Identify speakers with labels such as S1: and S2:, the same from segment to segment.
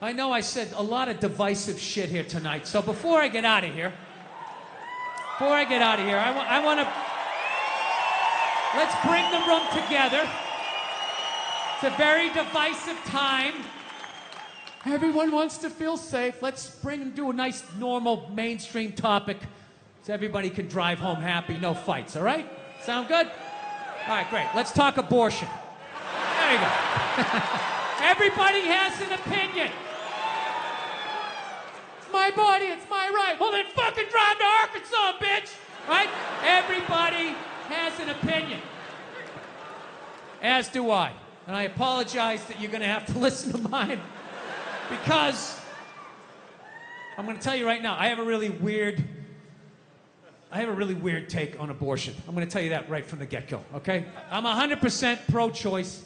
S1: I know I said a lot of divisive shit here tonight, so before I get out of here, I want to... Let's bring the room together. It's a very divisive time. Everyone wants to feel safe. Let's do a nice, normal, mainstream topic so everybody can drive home happy, no fights, all right? Sound good? All right, great. Let's talk abortion. There you go. Everybody has an opinion. It's my body, it's my right. Well, then fucking drive to Arkansas, bitch! Right? Everybody has an opinion. As do I. And I apologize that you're going to have to listen to mine. Because I'm going to tell you right now, I have a really weird take on abortion. I'm going to tell you that right from the get-go, okay? I'm 100% pro-choice.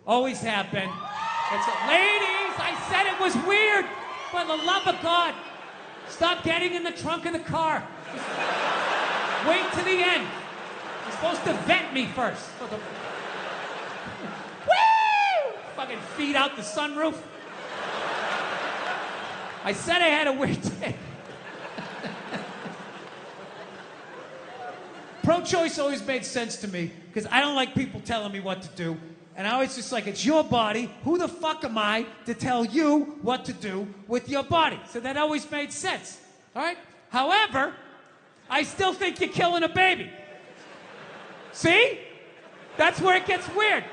S1: Always have been. Ladies, I said it was weird. For the love of God, stop getting in the trunk of the car. Just wait to the end. You're supposed to vent me first. Woo! Fucking feet out the sunroof. I said I had a weird take. Pro-choice always made sense to me because I don't like people telling me what to do. And I was just like, it's your body. Who the fuck am I to tell you what to do with your body? So that always made sense, all right? However, I still think you're killing a baby. See? That's where it gets weird.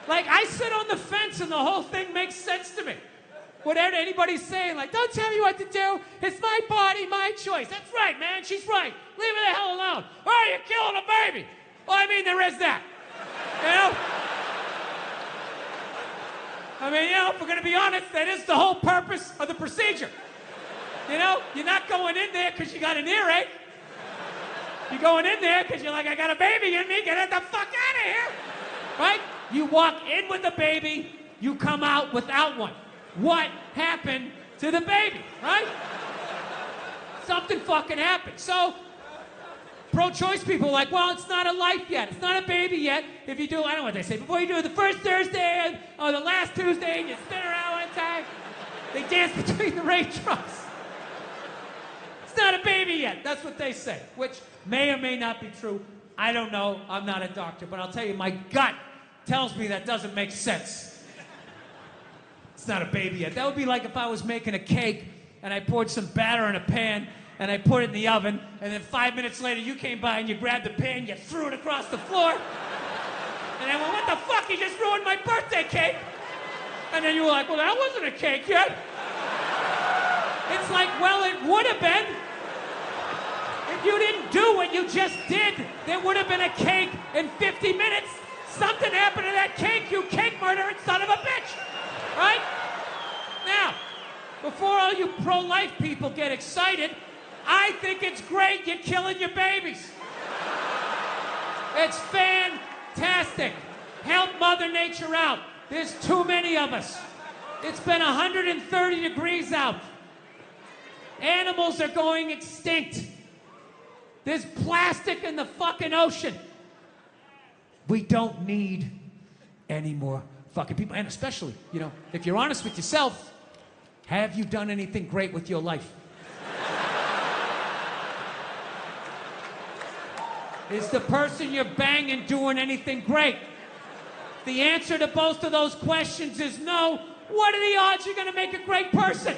S1: Like, I sit on the fence and the whole thing makes sense to me. Whatever anybody's saying, like, don't tell me what to do. It's my body, my choice. That's right, man. She's right. Leave her the hell alone. Oh, you're killing a baby. Well, I mean, there is that. You know? I mean, you know, if we're going to be honest, that is the whole purpose of the procedure. You know, you're not going in there because you got an earache. You're going in there because you're like, I got a baby in me, get the fuck out of here. Right? You walk in with a baby, you come out without one. What happened to the baby, right? Something fucking happened. So, pro-choice people are like, well, it's not a life yet. It's not a baby yet. If you do, I don't know what they say, before you do it the first Thursday or the last Tuesday and you spin around one time, they dance between the raindrops. It's not a baby yet. That's what they say, which may or may not be true. I don't know. I'm not a doctor, but I'll tell you, my gut tells me that doesn't make sense. It's not a baby yet. That would be like if I was making a cake and I poured some batter in a pan and I put it in the oven, and then 5 minutes later you came by and you grabbed the pan, you threw it across the floor, and I went, what the fuck, you just ruined my birthday cake? And then you were like, well, that wasn't a cake yet. It's like, well, it would have been. If you didn't do what you just did, there would have been a cake in 50 minutes. Something happened to that cake, you cake murdering son of a bitch. Right? Now, before all you pro-life people get excited, I think it's great you're killing your babies. It's fantastic. Help Mother Nature out. There's too many of us. It's been 130 degrees out. Animals are going extinct. There's plastic in the fucking ocean. We don't need any more fucking people. And especially, you know, if you're honest with yourself, have you done anything great with your life? Is the person you're banging doing anything great? The answer to both of those questions is no. What are the odds you're going to make a great person?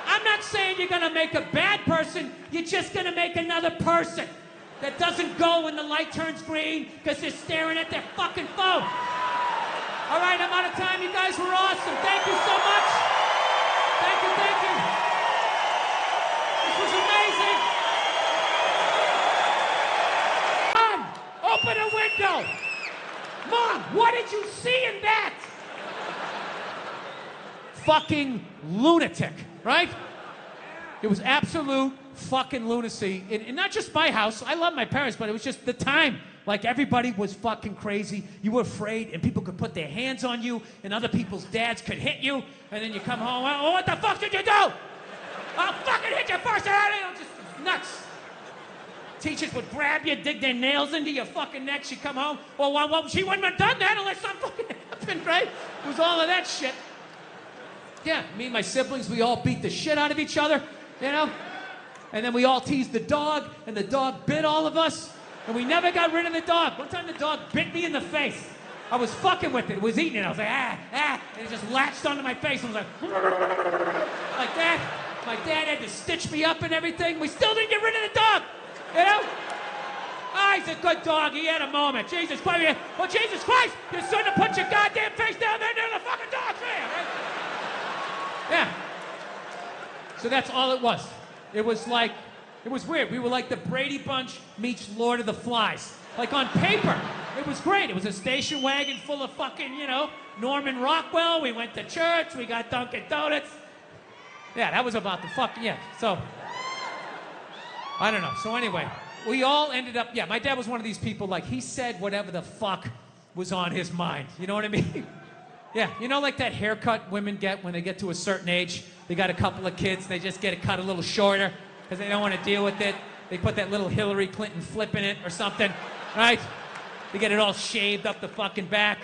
S1: I'm not saying you're going to make a bad person. You're just going to make another person that doesn't go when the light turns green because they're staring at their fucking phone. All right, I'm out of time. You guys were awesome. Thank you so much. Thank you, thank you. This was amazing. Mom, open a window. Mom, what did you see in that? Fucking lunatic, right? It was absolute fucking lunacy. And not just my house. I love my parents, but it was just the time. Like, everybody was fucking crazy. You were afraid, and people could put their hands on you, and other people's dads could hit you, and then you come home, oh, what the fuck did you do? I'll fucking hit you first, just nuts. Teachers would grab you, dig their nails into your fucking neck, she'd come home, well, she wouldn't have done that unless something fucking happened, right? It was all of that shit. Yeah, me and my siblings, we all beat the shit out of each other, you know? And then we all teased the dog, and the dog bit all of us, and we never got rid of the dog. One time the dog bit me in the face. I was fucking with it. It was eating it. I was like, and it just latched onto my face. I was like that. My dad had to stitch me up and everything. We still didn't get rid of the dog, you know? Ah, he's a good dog. He had a moment. Jesus Christ. Well, Jesus Christ, you shouldn't have put your goddamn face down there near the fucking dog's face, right? Yeah. So that's all it was. It was weird. We were like the Brady Bunch meets Lord of the Flies. Like on paper, it was great. It was a station wagon full of fucking, you know, Norman Rockwell. We went to church. We got Dunkin' Donuts. Yeah, that was about the fucking, yeah. So, I don't know. So anyway, we all ended up, yeah, my dad was one of these people, like, he said whatever the fuck was on his mind. You know what I mean? Yeah, you know, like that haircut women get when they get to a certain age? They got a couple of kids, they just get it cut a little shorter because they don't want to deal with it. They put that little Hillary Clinton flip in it or something, right? They get it all shaved up the fucking back.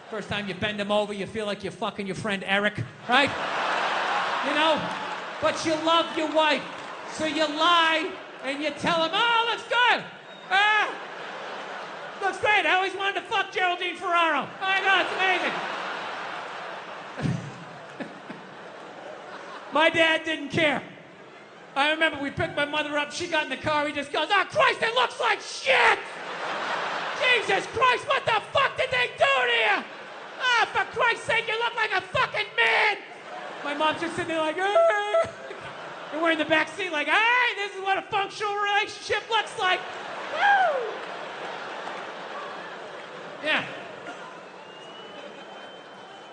S1: First time you bend them over, you feel like you're fucking your friend Eric, right? You know? But you love your wife, so you lie and you tell him, oh, looks good. Looks great. I always wanted to fuck Geraldine Ferraro. Oh my God, it's amazing. My dad didn't care. I remember we picked my mother up, she got in the car, he just goes, oh Christ, it looks like shit! Jesus Christ, what the fuck did they do to you? Oh, for Christ's sake, you look like a fucking man! My mom's just sitting there like, ah! And we're in the back seat like, all right, this is what a functional relationship looks like. Woo! Yeah.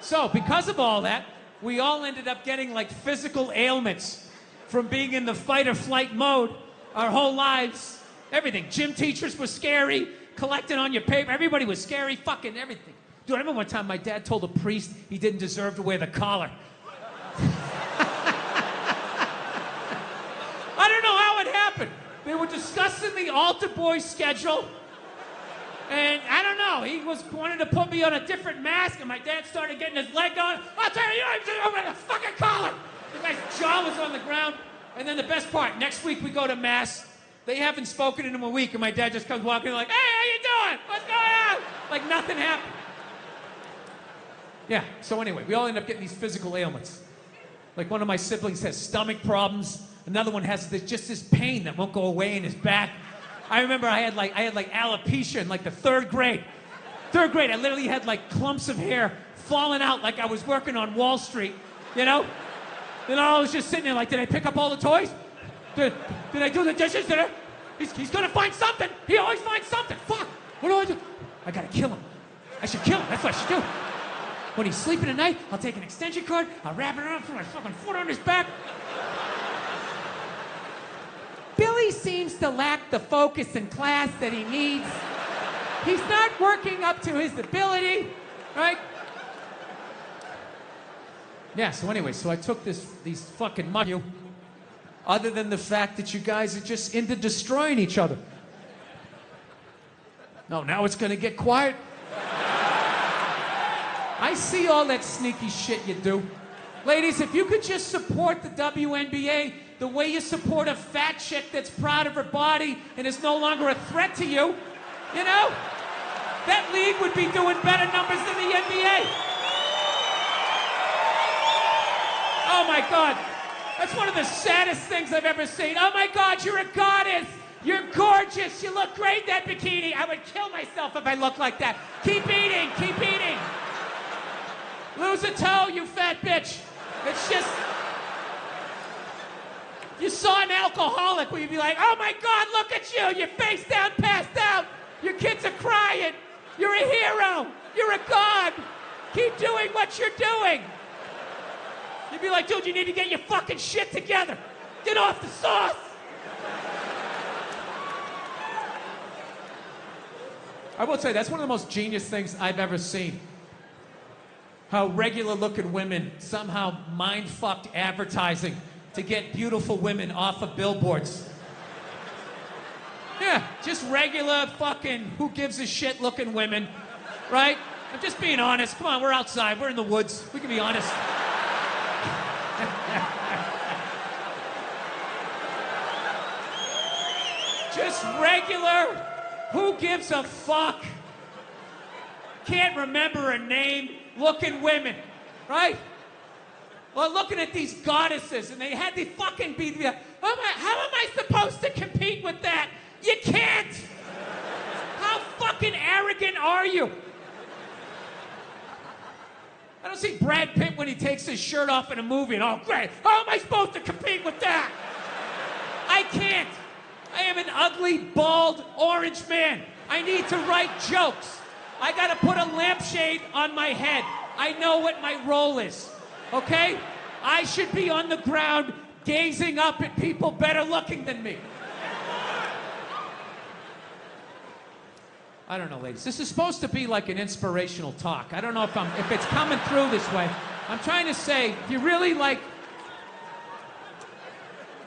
S1: So, because of all that, we all ended up getting like physical ailments from being in the fight or flight mode our whole lives. Everything. Gym teachers were scary, collecting on your paper. Everybody was scary, fucking everything. Dude, I remember one time my dad told a priest he didn't deserve to wear the collar. I don't know how it happened. They were discussing the altar boy schedule. And I don't know, he wanted to put me on a different mask, and my dad started getting his leg on. I'll tell you, I'm wearing a fucking collar. The guy's jaw was on the ground. And then the best part, next week we go to mass. They haven't spoken in a week, and my dad just comes walking in like, hey, how you doing? What's going on? Like nothing happened. Yeah, so anyway, we all end up getting these physical ailments. Like one of my siblings has stomach problems. Another one has just this pain that won't go away in his back. I remember I had like alopecia in like the third grade. Third grade, I literally had like clumps of hair falling out like I was working on Wall Street, you know? Then I was just sitting there like, did I pick up all the toys? Did I do the dishes? He's gonna find something. He always finds something. Fuck, what do I do? I gotta kill him. I should kill him, that's what I should do. When he's sleeping at night, I'll take an extension cord, I'll wrap it around, put my fucking foot on his back. Billy seems to lack the focus in class that he needs. He's not working up to his ability, right? Yeah, so anyway, so I took these fucking money, other than the fact that you guys are just into destroying each other. No, now it's gonna get quiet. I see all that sneaky shit you do. Ladies, if you could just support the WNBA the way you support a fat chick that's proud of her body and is no longer a threat to you, you know? That league would be doing better numbers than the NBA. Oh my God. That's one of the saddest things I've ever seen. Oh my God, you're a goddess. You're gorgeous. You look great in that bikini. I would kill myself if I looked like that. Keep eating, keep eating. Lose a toe, you fat bitch. It's just... You saw an alcoholic where you'd be like, oh my God, look at you. You're face down, passed out. Your kids are crying. You're a hero. You're a god. Keep doing what you're doing. You'd be like, dude, you need to get your fucking shit together. Get off the sauce. I will say, that's one of the most genius things I've ever seen. How regular looking women somehow mind-fucked advertising to get beautiful women off of billboards. Yeah, just regular fucking who gives a shit looking women, right? I'm just being honest. Come on, we're outside, we're in the woods. We can be honest. Just regular, who gives a fuck? Can't remember a name looking women, right? Well, looking at these goddesses, and they had to fucking be the. How am I supposed to compete with that? You can't! How fucking arrogant are you? I don't see Brad Pitt when he takes his shirt off in a movie and, oh, great, how am I supposed to compete with that? I can't. I am an ugly, bald, orange man. I need to write jokes. I gotta put a lampshade on my head. I know what my role is, okay? I should be on the ground gazing up at people better looking than me. I don't know, ladies. This is supposed to be like an inspirational talk. I don't know if it's coming through this way. I'm trying to say, if you really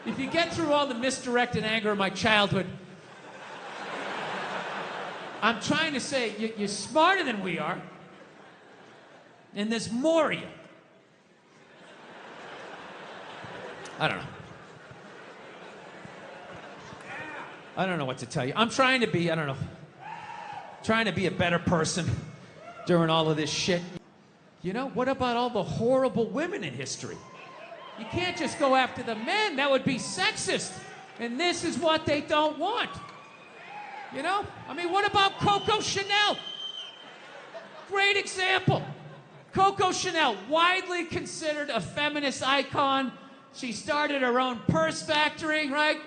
S1: if you get through all the misdirected anger of my childhood, I'm trying to say, you're smarter than we are, and there's more of you. I don't know. I don't know what to tell you. I'm trying to be, trying to be a better person during all of this shit. You know, what about all the horrible women in history? You can't just go after the men. That would be sexist. And this is what they don't want. You know? I mean, what about Coco Chanel? Great example. Coco Chanel, widely considered a feminist icon. She started her own purse factory, right?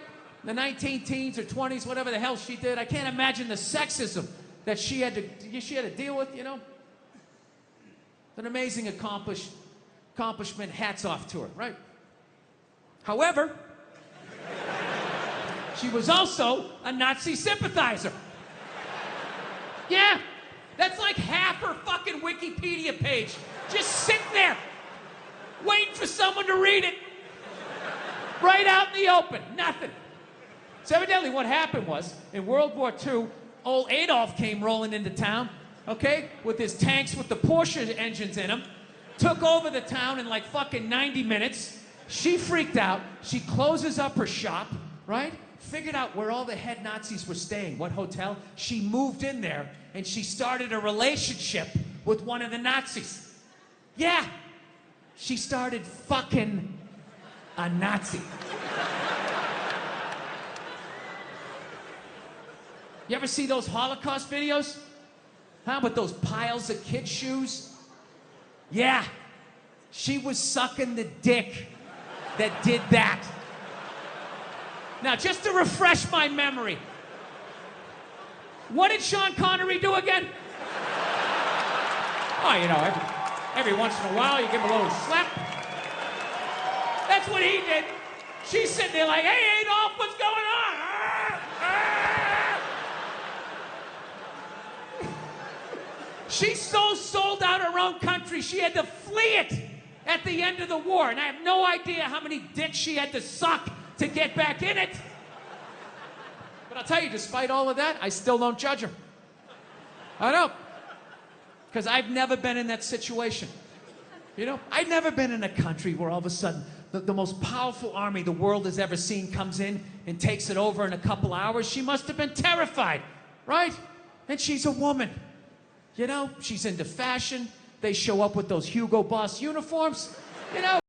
S1: The 19-teens or 20s, whatever the hell she did. I can't imagine the sexism that she had to deal with, you know? An amazing accomplishment, hats off to her, right? However, she was also a Nazi sympathizer. Yeah, that's like half her fucking Wikipedia page. Just sitting there, waiting for someone to read it. Right out in the open, nothing. So evidently what happened was, in World War II, old Adolf came rolling into town, okay, with his tanks with the Porsche engines in them, took over the town in like fucking 90 minutes. She freaked out. She closes up her shop, right? Figured out where all the head Nazis were staying, what hotel. She moved in there, and she started a relationship with one of the Nazis. Yeah, she started fucking a Nazi. You ever see those Holocaust videos? Huh, with those piles of kid shoes? Yeah, she was sucking the dick that did that. Now, just to refresh my memory, what did Sean Connery do again? Oh, you know, every once in a while you give him a little slap. That's what he did. She's sitting there like, hey, Adolf, what's going on? She so sold out her own country, she had to flee it at the end of the war. And I have no idea how many dicks she had to suck to get back in it. But I'll tell you, despite all of that, I still don't judge her. I don't. Because I've never been in that situation. You know, I've never been in a country where all of a sudden the most powerful army the world has ever seen comes in and takes it over in a couple hours. She must have been terrified, right? And she's a woman. You know, she's into fashion. They show up with those Hugo Boss uniforms. You know,